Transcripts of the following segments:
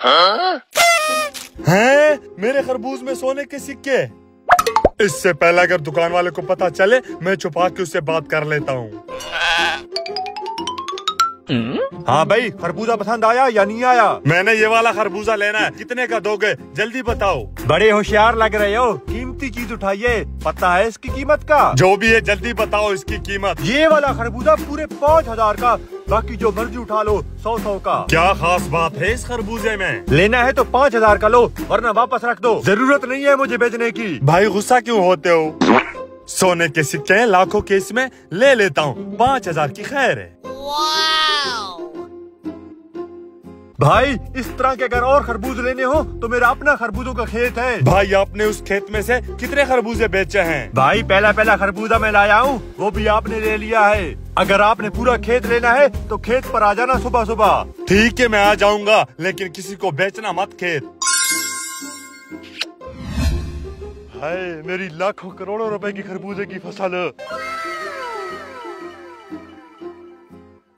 हैं? मेरे खरबूज में सोने के सिक्के। इससे पहले अगर दुकान वाले को पता चले, मैं छुपा के उससे बात कर लेता हूँ। हाँ भाई, खरबूजा पसंद आया या नहीं आया? मैंने ये वाला खरबूजा लेना है, कितने का दोगे? जल्दी बताओ। बड़े होशियार लग रहे हो, कीमती चीज उठाइए। पता है इसकी कीमत का? जो भी है जल्दी बताओ इसकी कीमत। ये वाला खरबूजा पूरे 5,000 का, बाकी जो मर्जी उठा लो 100 का। क्या खास बात है इस खरबूजे में? लेना है तो 5,000 का लो, वरना वापस रख दो। जरूरत नहीं है मुझे बेचने की। भाई गुस्सा क्यों होते हो? सोने के सिक्के हैं, लाखों के, इसमें ले लेता हूँ। 5,000 की खैर है। भाई इस तरह के अगर और खरबूज लेने हो तो मेरा अपना खरबूजों का खेत है। भाई आपने उस खेत में से कितने खरबूजे बेचे हैं? भाई पहला खरबूजा मैं लाया हूँ, वो भी आपने ले लिया है। अगर आपने पूरा खेत लेना है तो खेत पर आ जाना सुबह सुबह। ठीक है, मैं आ जाऊंगा, लेकिन किसी को बेचना मत खेत। हाय, मेरी लाखों करोड़ों रुपए की खरबूजे की फसल।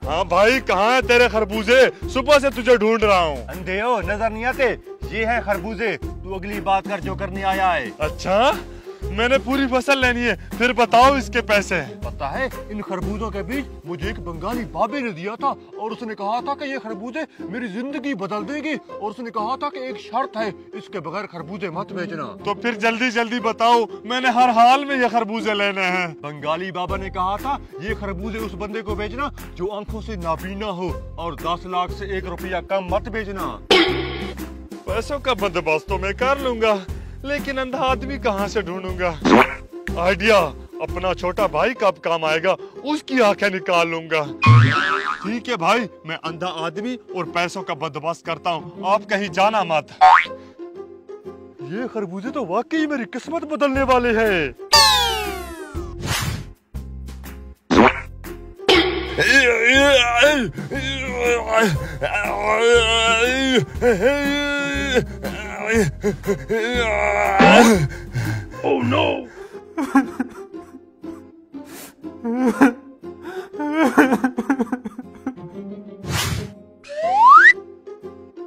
हाँ भाई, कहाँ है तेरे खरबूजे? सुबह से तुझे ढूंढ रहा हूँ। अंधे हो, नजर नहीं आते? ये है खरबूजे, तू अगली बात कर जो करने आया है। अच्छा, मैंने पूरी फसल लेनी है, फिर बताओ इसके पैसे। पता है, इन खरबूजों के बीच मुझे एक बंगाली बाबे ने दिया था, और उसने कहा था कि ये खरबूजे मेरी जिंदगी बदल देगी, और उसने कहा था कि एक शर्त है, इसके बगैर खरबूजे मत बेचना। तो फिर जल्दी जल्दी बताओ, मैंने हर हाल में ये खरबूजे लेने हैं। बंगाली बाबा ने कहा था ये खरबूजे उस बंदे को बेचना जो आंखों से नाबीना हो, और 10 लाख से 1 रुपया कम मत बेचना। पैसों का बंदोबस्त तो मैं कर लूंगा, लेकिन अंधा आदमी कहाँ से ढूंढूंगा? आइडिया, अपना छोटा भाई कब काम आएगा, उसकी आंखें निकाल लूंगा। ठीक है भाई, मैं अंधा आदमी और पैसों का बंदोबस्त करता हूँ, आप कहीं जाना मत। ये खरबूजे तो वाकई मेरी किस्मत बदलने वाले हैं। Oh no!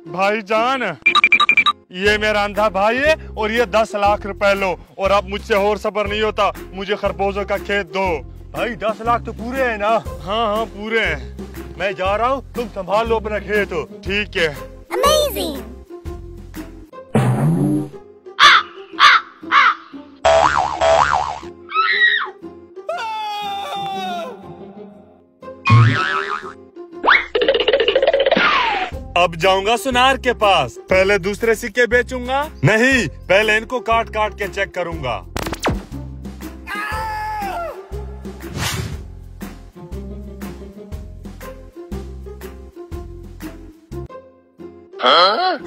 भाईजान, ये मेरा अंधा भाई है और ये 10 लाख रुपए लो, और अब मुझसे और सब्र नहीं होता, मुझे खरबूजों का खेत दो। भाई 10 लाख तो पूरे हैं ना? हाँ हाँ पूरे हैं। मैं जा रहा हूँ, तुम संभाल लो अपना खेत। ठीक है। Amazing! अब जाऊंगा सुनार के पास, पहले दूसरे सिक्के बेचूंगा। नहीं, पहले इनको काट काट के चेक करूंगा।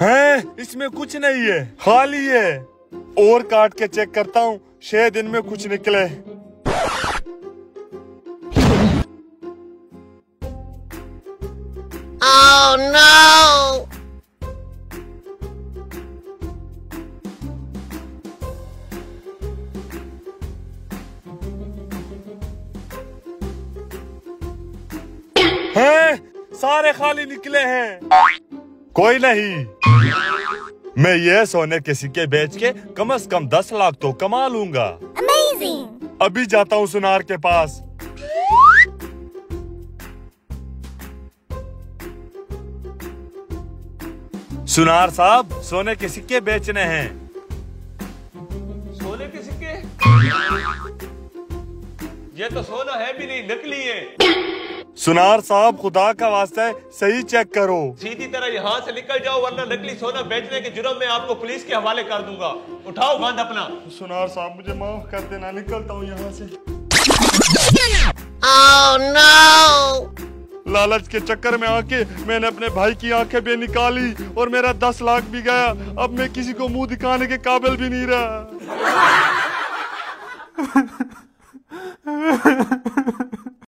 हैं? इसमें कुछ नहीं है, खाली है। और काट के चेक करता हूँ, शायद इनमें कुछ निकले। Oh no! हैं? सारे खाली निकले हैं। कोई नहीं, मैं ये सोने के सिक्के बेच के कम से कम 10 लाख तो कमा लूंगा। Amazing! अभी जाता हूँ सुनार के पास। सुनार साहब, सोने के सिक्के बेचने हैं। सोने के सिक्के? ये तो सोना है भी नहीं, नकली है। सुनार साहब, खुदा का वास्ता है, सही चेक करो। सीधी तरह यहाँ से निकल जाओ, वरना नकली सोना बेचने के जुर्म में आपको पुलिस के हवाले कर दूंगा। उठाओ गंद अपना। सुनार साहब, मुझे माफ कर देना, निकलता हूँ यहाँ से। Oh no! लालच के चक्कर में आके मैंने अपने भाई की आंखें भी निकाली और मेरा 10 लाख भी गया। अब मैं किसी को मुंह दिखाने के काबिल भी नहीं रहा।